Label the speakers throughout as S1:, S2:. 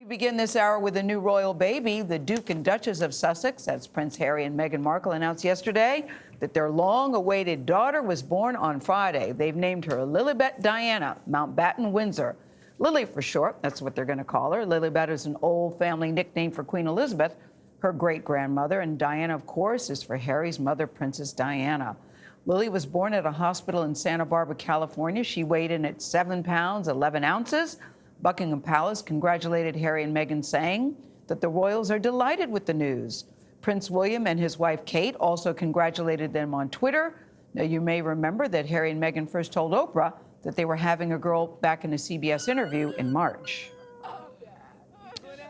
S1: Begin this hour with a new royal baby. The Duke and Duchess of Sussex, that's Prince Harry and Meghan Markle, announced yesterday that their long-awaited daughter was born on Friday. They've named her Lilibet Diana, Mountbatten Windsor. Lily for short, that's what they're going to call her. Lilibet is an old family nickname for Queen Elizabeth, her great-grandmother, and Diana, of course, is for Harry's mother, Princess Diana. Lily was born at a hospital in Santa Barbara, California. She weighed in at 7 pounds, 11 ounces. Buckingham Palace congratulated Harry and Meghan, saying that the royals are delighted with the news. Prince William and his wife Kate also congratulated them on Twitter. Now, you may remember that Harry and Meghan first told Oprah that they were having a girl back in a CBS interview in March.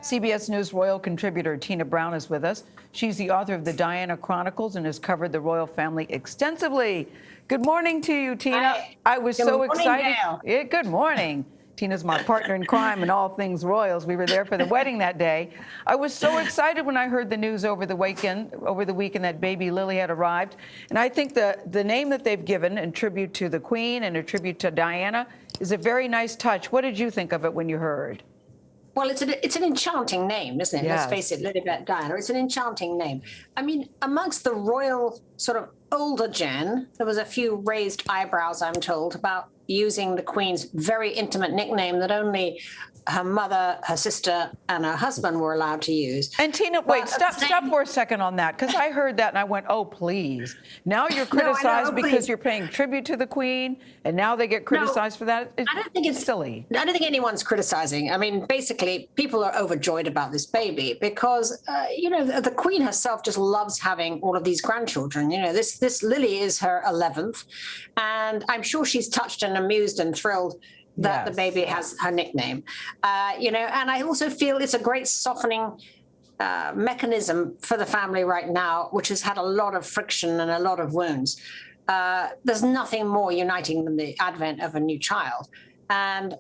S1: CBS News royal contributor Tina Brown is with us. She's the author of the Diana Chronicles and has covered the royal family extensively. Good morning to you, Tina.
S2: Hi.
S1: I was
S2: Good
S1: so
S2: morning,
S1: excited.
S2: Gayle.
S1: Yeah, good morning. Tina's my partner in crime in all things royals. We were there for the wedding that day. I was so excited when I heard the news over the weekend that baby Lily had arrived. And I think the name that they've given in tribute to the Queen and a tribute to Diana is a very nice touch. What did you think of it when you heard?
S2: Well, it's an enchanting name, isn't it?
S1: Yes.
S2: Let's face it, Lilibet Diana. It's an enchanting name. I mean, amongst the royal sort of older gen, there was a few raised eyebrows, I'm told, about using the Queen's very intimate nickname that only her mother, her sister, and her husband were allowed to use.
S1: And Tina, wait, stop for a second on that, because I heard that and I went, oh, please. Now you're criticized because you're paying tribute to the Queen, and now they get criticized for that?
S2: I don't think it's
S1: silly.
S2: I don't think anyone's criticizing. I mean, basically, people are overjoyed about this baby because, the Queen herself just loves having all of these grandchildren. You know, this Lily is her 11th, and I'm sure she's touched and amused and thrilled that the baby has her nickname, and I also feel it's a great softening mechanism for the family right now, which has had a lot of friction and a lot of wounds. There's nothing more uniting than the advent of a new child. And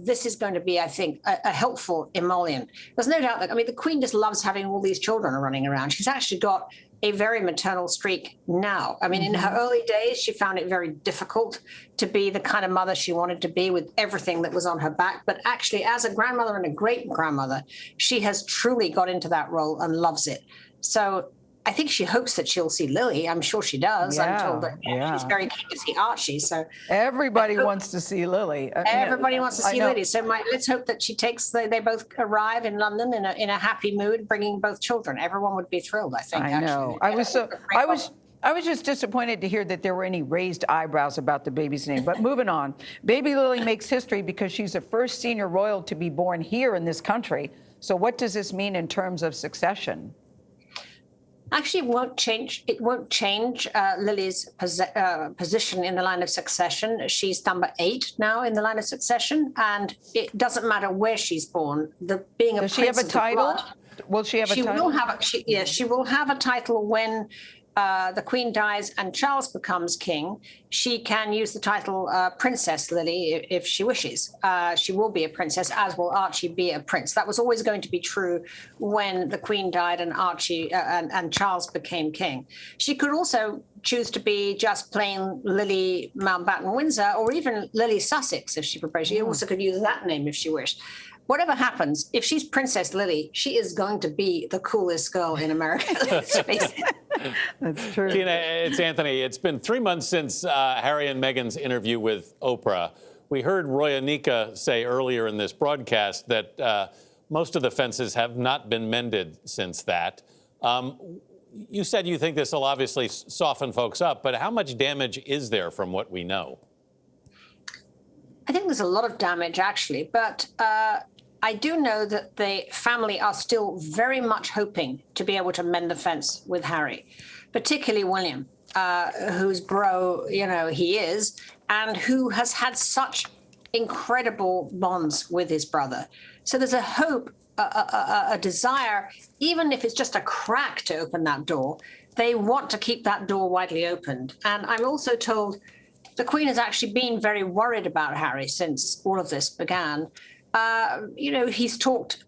S2: this is going to be, I think, a helpful emollient. There's no doubt that, I mean, the Queen just loves having all these children running around. She's actually got a very maternal streak now. I mean, in her early days, she found it very difficult to be the kind of mother she wanted to be with everything that was on her back. But actually, as a grandmother and a great-grandmother, she has truly got into that role and loves it. So I think she hopes that she'll see Lily. I'm sure she does. I'm told that she's very keen to see Archie. So
S1: everybody wants to see Lily.
S2: Everybody wants to see Lily. So let's hope that she they both arrive in London in a happy mood, bringing both children. Everyone would be thrilled, I think.
S1: I know. I was just disappointed to hear that there were any raised eyebrows about the baby's name. But moving on, baby Lily makes history because she's the first senior royal to be born here in this country. So what does this mean in terms of succession?
S2: Actually, it won't change Lily's position in the line of succession. She's number 8 now in the line of succession, and it doesn't matter where she's born. Being a
S1: Does she have a title? Will she have a title?
S2: She will have a title when the Queen dies and Charles becomes king. She can use the title Princess Lily if she wishes. She will be a princess, as will Archie be a prince. That was always going to be true when the Queen died and Archie and Charles became king. She could also choose to be just plain Lily Mountbatten Windsor, or even Lily Sussex if she preferred. She also could use that name if she wished. Whatever happens, if she's Princess Lily, she is going to be the coolest girl in America. Let's face it.
S1: That's true.
S3: Tina, it's Anthony. It's been 3 months since Harry and Meghan's interview with Oprah. We heard Roy Anika say earlier in this broadcast that most of the fences have not been mended since that. You said you think this will obviously soften folks up, but how much damage is there from what we know?
S2: I think there's a lot of damage, actually, but I do know that the family are still very much hoping to be able to mend the fence with Harry, particularly William, whose bro, he is, and who has had such incredible bonds with his brother. So there's a hope, a desire, even if it's just a crack to open that door, they want to keep that door widely opened. And I'm also told the Queen has actually been very worried about Harry since all of this began. He's talked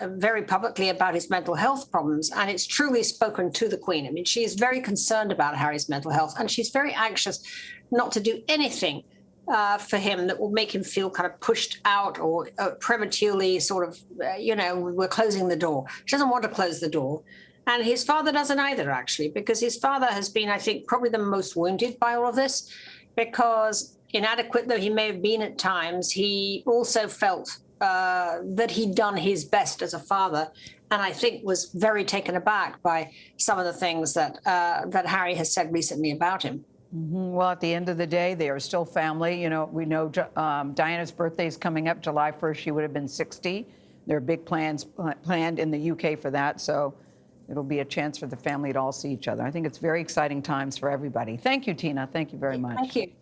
S2: very publicly about his mental health problems, and it's truly spoken to the Queen. I mean, she is very concerned about Harry's mental health, and she's very anxious not to do anything for him that will make him feel kind of pushed out or prematurely sort of, we're closing the door. She doesn't want to close the door. And his father doesn't either, actually, because his father has been, I think, probably the most wounded by all of this, because inadequate though he may have been at times, he also felt that he'd done his best as a father, and I think was very taken aback by some of the things that Harry has said recently about him.
S1: Mm-hmm. Well, at the end of the day, they are still family. You know, we know Diana's birthday is coming up July 1st. She would have been 60. There are big plans planned in the UK for that, so it'll be a chance for the family to all see each other. I think it's very exciting times for everybody. Thank you, Tina. Thank you very much.
S2: Thank you.